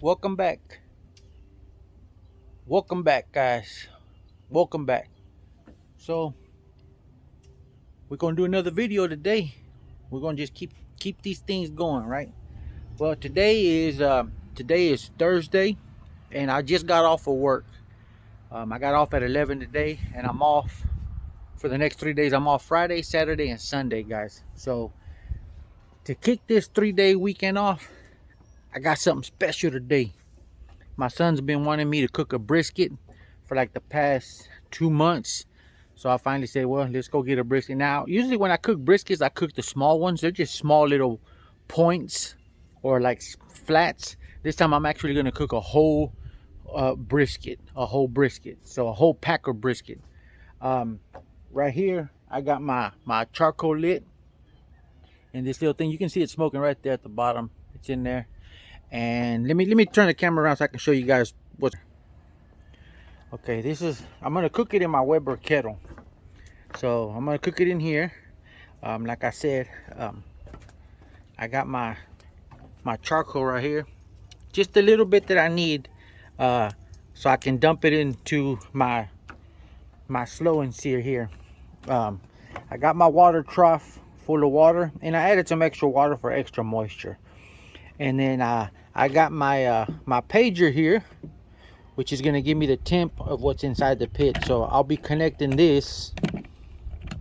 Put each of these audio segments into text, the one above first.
Welcome back. Welcome back, guys. Welcome back. So we're gonna do another video today. We're gonna just keep these things going, right? Well, today is Thursday, and I just got off of work. I got off at 11 today, and I'm off for the next 3 days. I'm off Friday, Saturday, and Sunday, guys. So to kick this 3-day weekend off, I got something special today. My son's been wanting me to cook a brisket for like the past 2 months. So I finally said, well, let's go get a brisket. Now, usually when I cook briskets, I cook the small ones. They're just small little points or like flats. This time I'm actually going to cook a whole brisket. So a whole pack of brisket. Right here, I got my charcoal lit. And this little thing, you can see it smoking right there at the bottom. It's in there. And let me turn the camera around so I can show you guys what's. Okay, I'm gonna cook it in my Weber kettle. So I'm gonna cook it in here. Like I said, I got my charcoal right here, just a little bit that I need, so I can dump it into my slow and sear here. I got my water trough full of water, and I added some extra water for extra moisture. And then I got my my pager here, which is going to give me the temp of what's inside the pit. So I'll be connecting this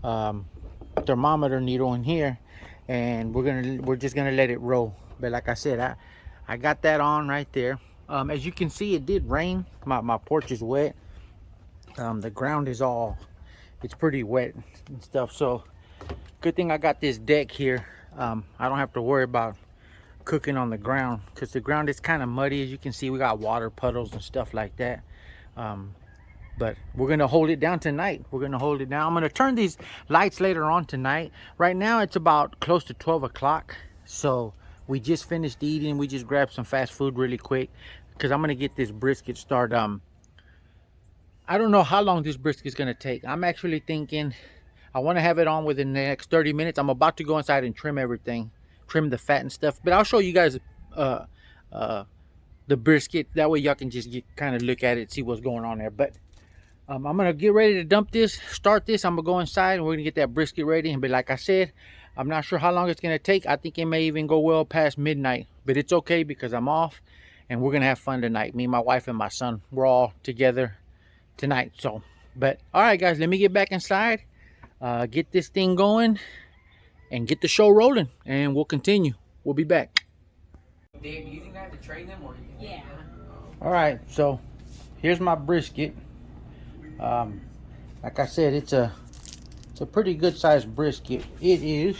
thermometer needle in here, and we're just gonna let it roll. But like I said, I got that on right there. As you can see, it did rain. My porch is wet. The ground is it's pretty wet and stuff. So good thing I got this deck here. I don't have to worry about cooking on the ground, because the ground is kind of muddy. As you can see, we got water puddles and stuff like that. But we're gonna hold it down tonight. We're gonna hold it down. I'm gonna turn these lights later on tonight. Right now it's about close to 12 o'clock, so we just finished eating. We just grabbed some fast food really quick, because I'm gonna get this brisket started. I don't know how long this brisket is gonna take. I'm actually thinking I want to have it on within the next 30 minutes. I'm about to go inside and trim everything, trim the fat and stuff. But I'll show you guys the brisket. That way y'all can just kind of look at it, see what's going on there. But I'm gonna get ready to dump this, start this. I'm gonna go inside and we're gonna get that brisket ready. But like I said, I'm not sure how long it's gonna take. I think it may even go well past midnight, but it's okay because I'm off and we're gonna have fun tonight. Me, my wife, and my son, we're all together tonight. So, but all right, guys, let me get back inside, get this thing going, and get the show rolling, and we'll continue. We'll be back. Dave, do you think I have to trade them, or? Yeah. All right, so here's my brisket. Like I said, it's a pretty good sized brisket. It is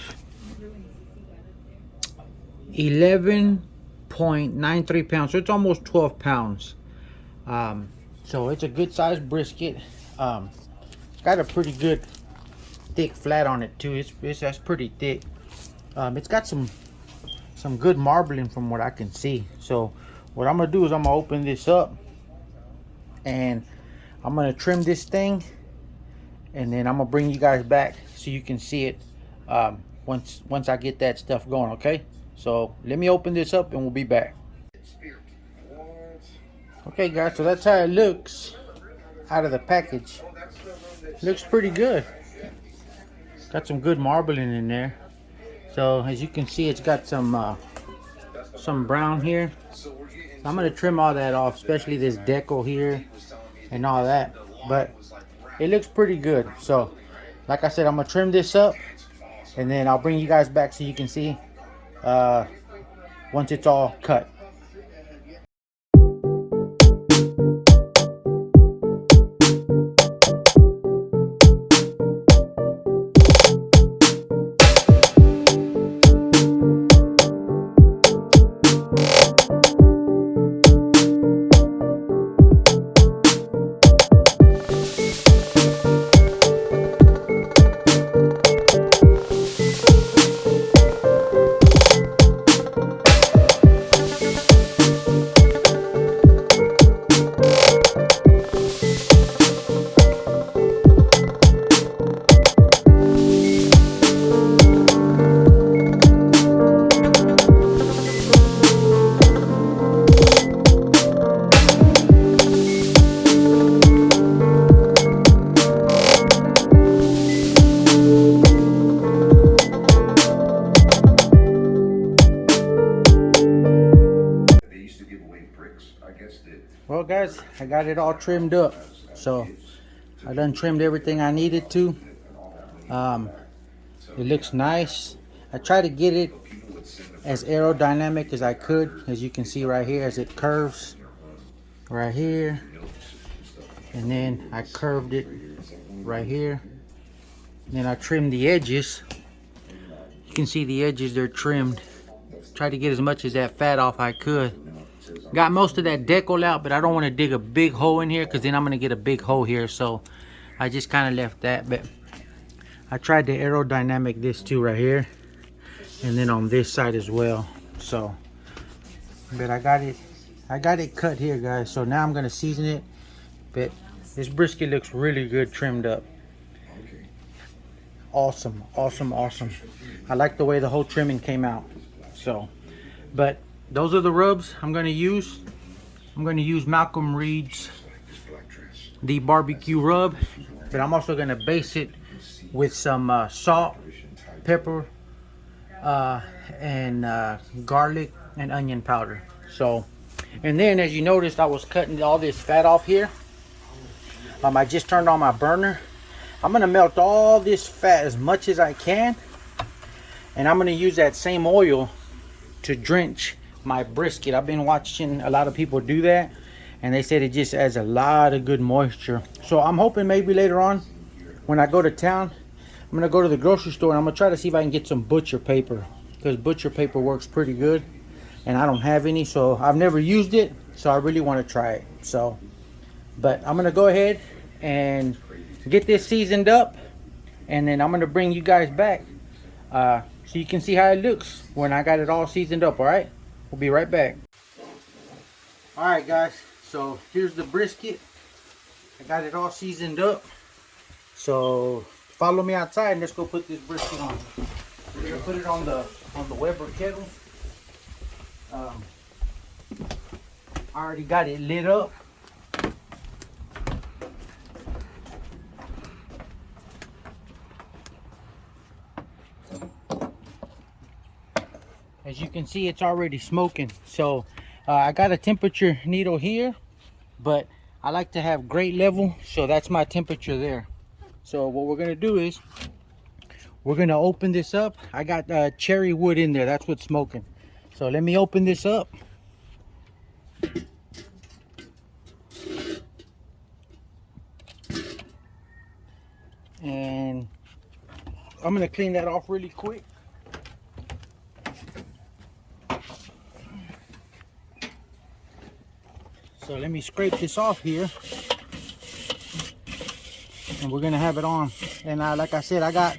11.93 pounds, so it's almost 12 pounds. So it's a good sized brisket. It's got a pretty good thick flat on it too. That's pretty thick. It's got some good marbling from what I can see. So what I'm gonna do is I'm gonna open this up and I'm gonna trim this thing, and then I'm gonna bring you guys back so you can see it once I get that stuff going. Okay, so let me open this up and we'll be back. Okay, guys, so that's how it looks out of the package. Looks pretty good. Got some good marbling in there. So as you can see, it's got some brown here. I'm gonna trim all that off, especially this decal here and all that. But it looks pretty good. So like I said, I'm gonna trim this up and then I'll bring you guys back so you can see once it's all cut. Well guys, I got it all trimmed up. So I done trimmed everything I needed to. It looks nice. I try to get it as aerodynamic as I could, as you can see right here as it curves right here, and then I curved it right here, and then I trimmed the edges. You can see the edges, they're trimmed. Try to get as much as that fat off I could. Got most of that decal out, but I don't want to dig a big hole in here because then I'm going to get a big hole here, so I just kind of left that. But I tried to aerodynamic this too right here, and then on this side as well. So, but I got it cut here, guys. So now I'm gonna season it. But this brisket looks really good trimmed up. Awesome, awesome, awesome. I like the way the whole trimming came out. So, but those are the rubs I'm gonna use. I'm gonna use Malcolm Reed's the barbecue rub, but I'm also gonna base it with some salt, pepper, and garlic and onion powder. So, and then as you noticed, I was cutting all this fat off here. I just turned on my burner. I'm gonna melt all this fat as much as I can, and I'm gonna use that same oil to drench my brisket. I've been watching a lot of people do that, and they said it just adds a lot of good moisture. So I'm hoping maybe later on when I go to town, I'm gonna go to the grocery store and I'm gonna try to see if I can get some butcher paper, because butcher paper works pretty good, and I don't have any, so I've never used it, so I really want to try it. So, but I'm gonna go ahead and get this seasoned up, and then I'm gonna bring you guys back so you can see how it looks when I got it all seasoned up. All right, we'll be right back. All right guys, so here's the brisket. I got it all seasoned up, so follow me outside and let's go put this brisket on. We're gonna put it on the Weber kettle. I already got it lit up. As you can see, it's already smoking. So I got a temperature needle here, but I like to have grate level, so that's my temperature there. So what we're gonna do is we're gonna open this up. I got cherry wood in there, that's what's smoking. So let me open this up. And I'm gonna clean that off really quick. So let me scrape this off here, and we're gonna have it on. And like I said, I got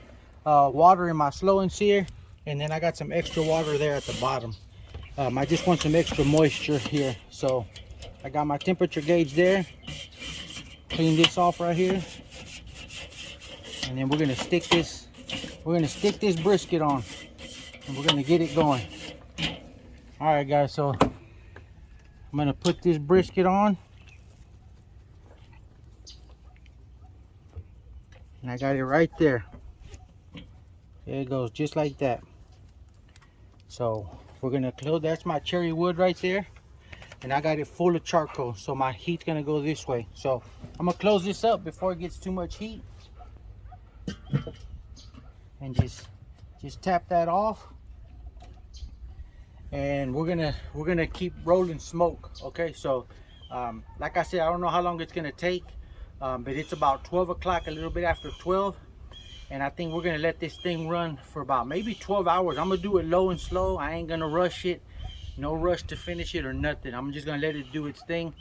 water in my slow and sear, and then I got some extra water there at the bottom. I just want some extra moisture here, so I got my temperature gauge there. Clean this off right here, and then we're gonna stick this. We're gonna stick this brisket on, and we're gonna get it going. All right, guys. So I'm gonna put this brisket on, and I got it right there. There it goes, just like that. So we're gonna close. That's my cherry wood right there, and I got it full of charcoal, so my heat's gonna go this way. So I'm gonna close this up before it gets too much heat, and just tap that off. And we're gonna keep rolling smoke. Okay, so like I said, I don't know how long it's gonna take, but it's about 12 o'clock, a little bit after 12, and I think we're gonna let this thing run for about maybe 12 hours. I'm gonna do it low and slow. I ain't gonna rush it, no rush to finish it or nothing. I'm just gonna let it do its thing,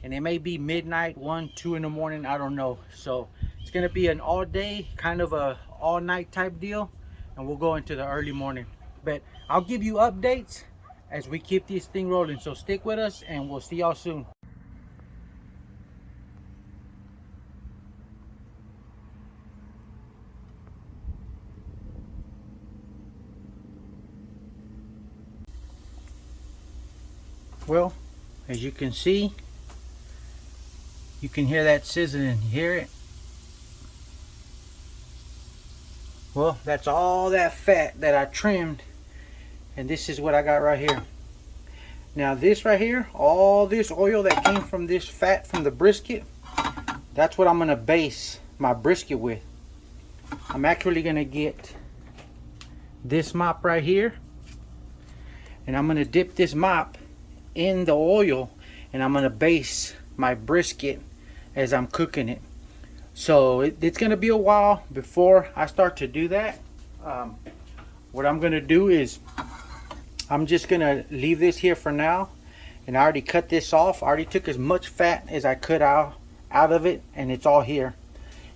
and it may be midnight, 1, 2 in the morning, I don't know. So it's gonna be an all day, kind of a all night type deal, and we'll go into the early morning. But I'll give you updates as we keep this thing rolling, so stick with us and we'll see y'all soon. Well, as you can see, you can hear that sizzling. You hear it? Well, that's all that fat that I trimmed, and this is what I got right here. Now this right here, all this oil that came from this fat from the brisket, that's what I'm gonna base my brisket with. I'm actually gonna get this mop right here, and I'm gonna dip this mop in the oil, and I'm gonna base my brisket as I'm cooking it. So it's gonna be a while before I start to do that. What I'm gonna do is I'm just gonna leave this here for now, and I already cut this off. I already took as much fat as I could out of it, and it's all here.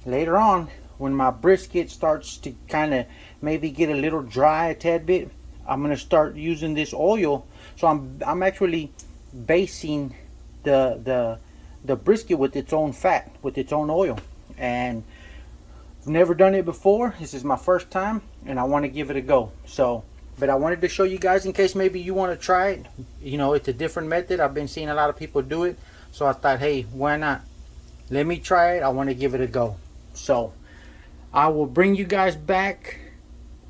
Later on, when my brisket starts to kind of maybe get a little dry a tad bit, I'm gonna start using this oil. So I'm actually basing the brisket with its own fat, with its own oil. And I've never done it before. This is my first time, and I want to give it a go. So, but I wanted to show you guys in case maybe you want to try it. You know, it's a different method. I've been seeing a lot of people do it, so I thought, hey, why not? Let me try it. I want to give it a go. So I will bring you guys back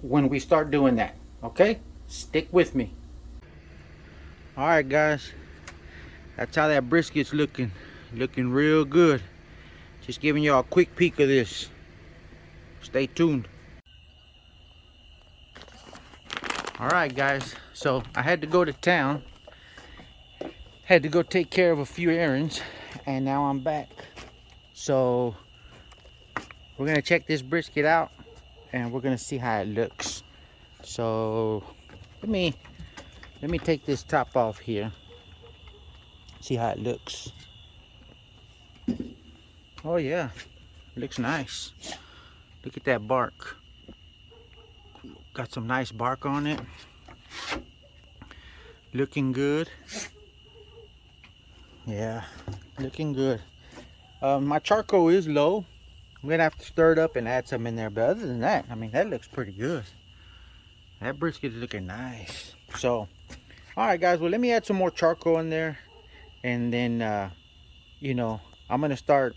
when we start doing that. Okay, stick with me. All right, guys, that's how that brisket's looking real good. Just giving y'all a quick peek of this. Stay tuned. All right, guys, so I had to go to town, had to go take care of a few errands, and now I'm back. So we're gonna check this brisket out, and we're gonna see how it looks. So let me take this top off here, see how it looks. Oh yeah, looks nice. Look at that bark. Got some nice bark on it. Looking good. Yeah, looking good. My charcoal is low. I'm gonna have to stir it up and add some in there, but other than that, I mean, that looks pretty good. That brisket is looking nice. So all right, guys, well, let me add some more charcoal in there, and then you know, I'm gonna start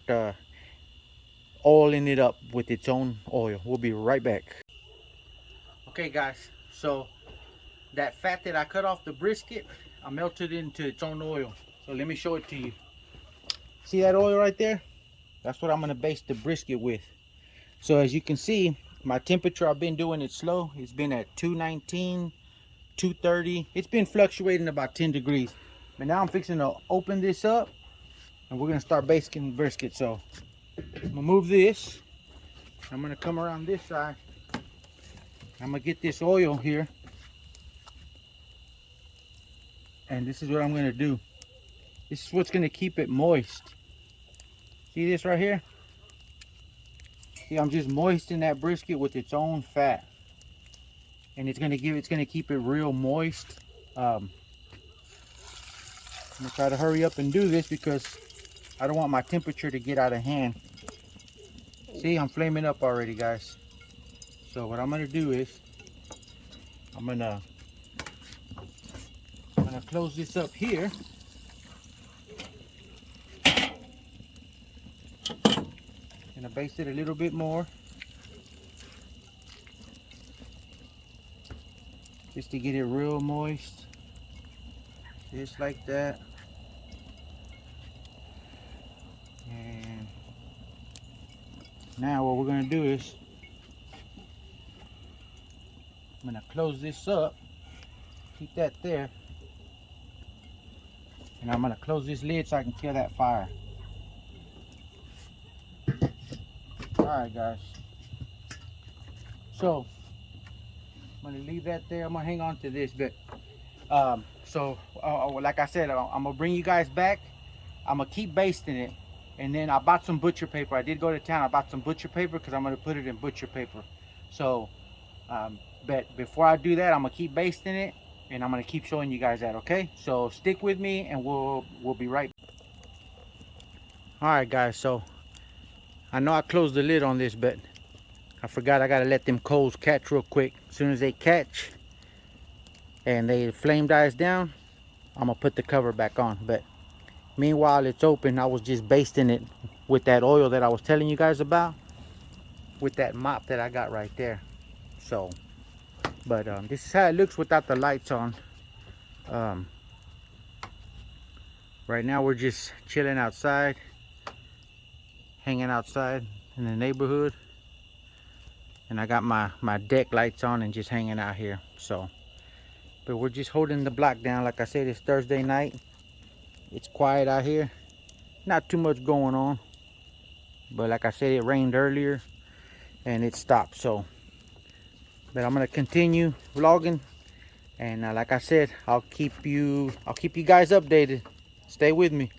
oiling it up with its own oil. We'll be right back. Okay, guys, so that fat that I cut off the brisket, I melted it into its own oil. So let me show it to you. See that oil right there? That's what I'm gonna base the brisket with. So as you can see, my temperature, I've been doing it slow. It's been at 219, 230. It's been fluctuating about 10 degrees. But now I'm fixing to open this up, and we're gonna start basting brisket. So I'm gonna move this. I'm gonna come around this side. I'm gonna get this oil here, and this is what I'm gonna do. This is what's gonna keep it moist. See this right here? See, I'm just moistening that brisket with its own fat, and it's gonna keep it real moist. I'm gonna try to hurry up and do this because I don't want my temperature to get out of hand. See, I'm flaming up already, guys. So what I'm gonna do is I'm gonna close this up here. Gonna baste it a little bit more, just to get it real moist, just like that. And now what we're gonna do is I'm gonna close this up, keep that there, and I'm gonna close this lid so I can kill that fire. Alright, guys, so I'm gonna leave that there. I'm gonna hang on to this bit. Like I said, I'm gonna bring you guys back. I'm gonna keep basting it, and then I bought some butcher paper. I did go to town. I bought some butcher paper because I'm gonna put it in butcher paper. So but before I do that, I'm gonna keep basting it, and I'm gonna keep showing you guys that. Okay, so stick with me, and we'll be right back. All right, guys, so I know I closed the lid on this, but I forgot I gotta let them coals catch real quick. As soon as they catch and the flame dies down, I'm gonna put the cover back on. But meanwhile it's open, I was just basting it with that oil that I was telling you guys about, with that mop that I got right there. So but this is how it looks without the lights on. Right now we're just chilling outside, hanging outside in the neighborhood, and I got my deck lights on and just hanging out here. So, but we're just holding the block down. Like I said, it's Thursday night. It's quiet out here, not too much going on, but like I said, it rained earlier and it stopped. So, but I'm gonna continue vlogging, and like I said, I'll keep you guys updated. Stay with me.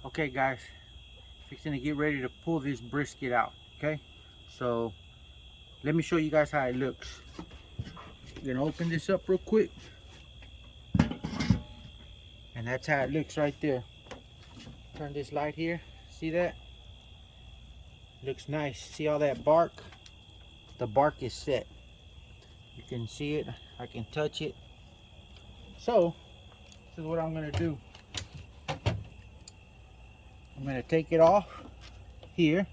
Okay guys, fixing to get ready to pull this brisket out. Okay, so let me show you guys how it looks. I'm gonna open this up real quick, and that's how it looks right there. Turn this light here, see that? Looks nice. See all that bark? The bark is set. You can see it, I can touch it. So this is what I'm gonna do. I'm gonna take it off here,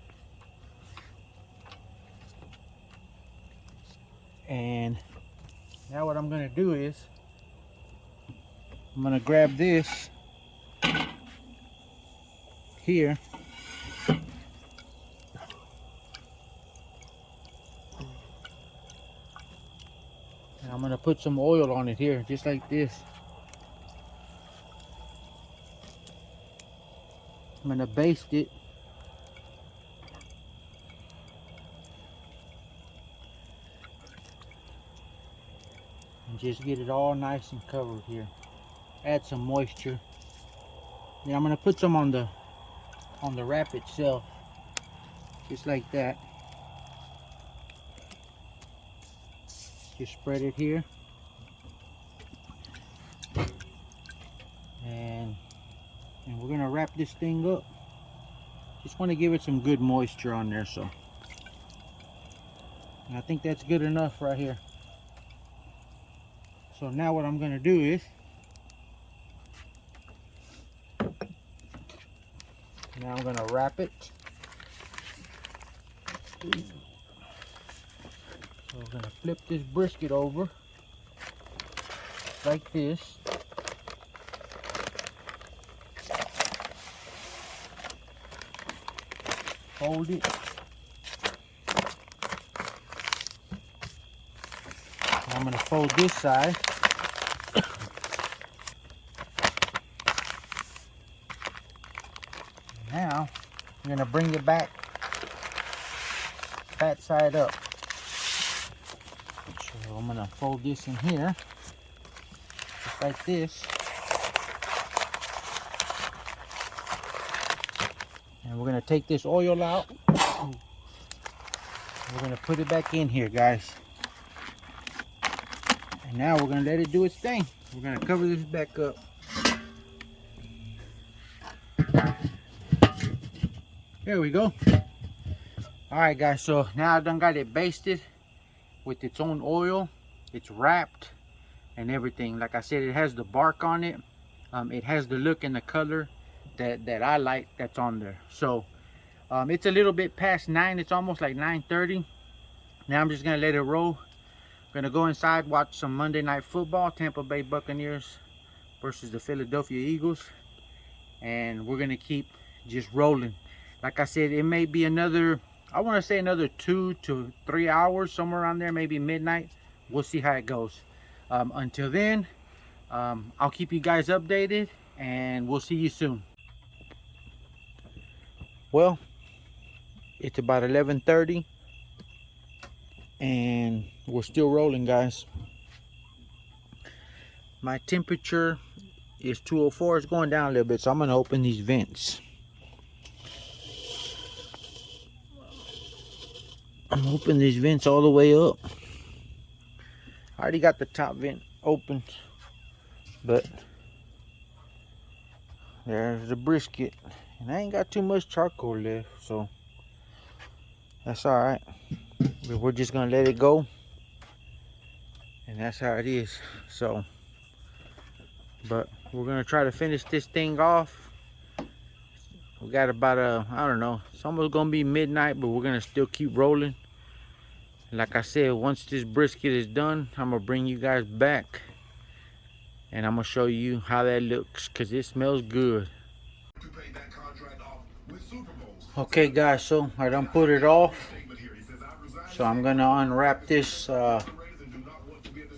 and now what I'm gonna do is I'm gonna grab this here, and I'm gonna put some oil on it here, just like this. I'm gonna baste it. And just get it all nice and covered here. Add some moisture. Then I'm gonna put some on the wrap itself, just like that. Just spread it here, and we're gonna wrap this thing up. Just want to give it some good moisture on there. So, and I think that's good enough right here. So now what I'm gonna do is, now I'm gonna wrap it. So we're gonna flip this brisket over like this. Fold it. I'm gonna fold this side. Now I'm gonna bring it back, that side up. So I'm gonna fold this in here, just like this. And we're gonna take this oil out. We're gonna put it back in here, guys. And now we're gonna let it do its thing. We're gonna cover this back up. There we go. Alright guys, so now I done got it basted with its own oil. It's wrapped and everything. Like I said, it has the bark on it. It has the look and the color that I like that's on there. So it's a little bit past 9. It's almost like 9:30. Now I'm just gonna let it roll. I'm gonna go inside, watch some Monday Night Football, Tampa Bay Buccaneers versus the Philadelphia Eagles, and we're gonna keep just rolling. Like I said, it may be another, I want to say another 2 to 3 hours, somewhere around there, maybe midnight. We'll see how it goes. Until then, I'll keep you guys updated, and we'll see you soon. Well, it's about 11:30, and we're still rolling, guys. My temperature is 204. It's going down a little bit, so I'm gonna open these vents. I'm opening these vents all the way up. I already got the top vent open, but there's the brisket, and I ain't got too much charcoal left, so that's all right. But we're just gonna let it go, and that's how it is. So, but we're gonna try to finish this thing off. We got about I don't know, it's almost gonna be midnight, but we're gonna still keep rolling. Like I said, once this brisket is done, I'm gonna bring you guys back and I'm gonna show you how that looks because it smells good. Okay guys, so I done put it off, so I'm gonna unwrap this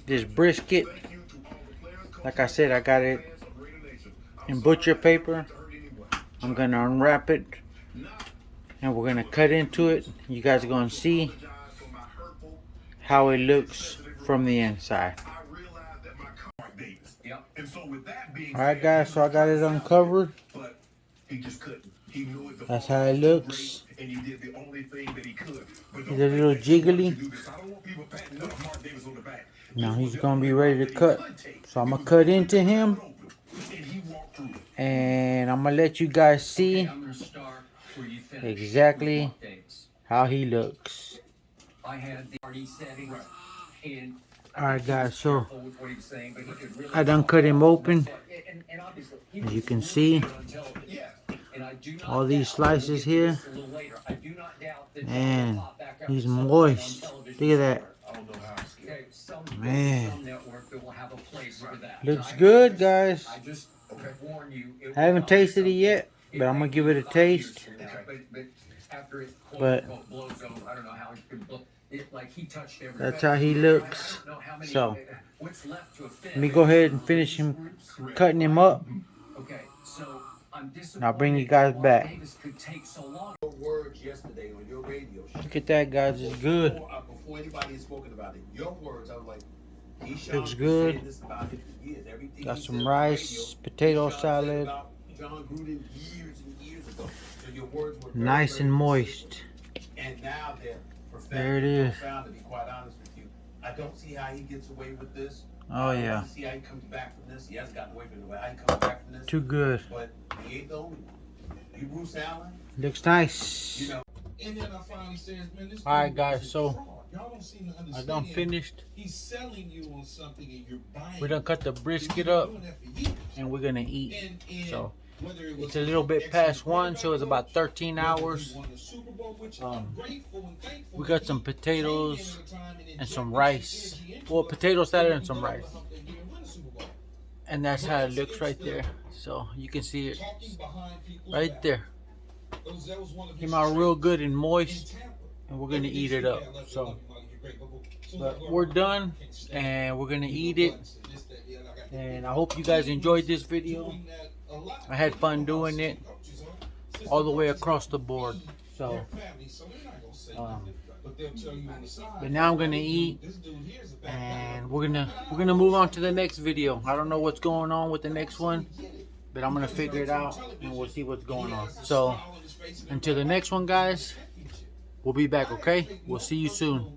this brisket. Like I said, I got it in butcher paper. I'm gonna unwrap it and we're gonna cut into it. You guys are gonna see how it looks from the inside. Alright guys, so I got it uncovered. That's how it looks. It's a little jiggly. Now he's gonna be ready to cut. So I'm gonna cut into him and I'm gonna let you guys see exactly how he looks. Alright guys, so I done cut him open. As you can see, all these slices here, and he's moist. Look at that. Man, looks good guys. I haven't tasted it yet, but I'm gonna give it a taste. But that's how he looks. So let me go ahead and finish him cutting him up, and I'll bring you guys back. Look at that guys, it's good. Looks good. Got some rice, potato salad. Nice and moist. There it is. I don't see how he gets away with this. Oh yeah. I see how he comes back from this. He hasn't gotten away from it. How he comes back from this. Too good. But he ain't the only one. He Bruce Allen. Looks nice. You know. And then I finally says, man, this alright guys, so y'all don't seem to understand. I done finished. He's selling you on something and you're buying. We done cut the brisket up and we're gonna eat. So it's a little bit past 1, so it's about 13 hours. We got some potatoes and some rice. Well, potato salad and some rice. And that's how it looks right there. So you can see it right there. Came out real good and moist, and we're gonna eat it up. So, but we're done, and we're gonna eat it. And I hope you guys enjoyed this video. I had fun doing it all the way across the board. So, but now I'm gonna eat, and we're gonna move on to the next video. I don't know what's going on with the next one, but I'm gonna figure it out, and we'll see what's going on. So, until the next one, guys, we'll be back. Okay, we'll see you soon.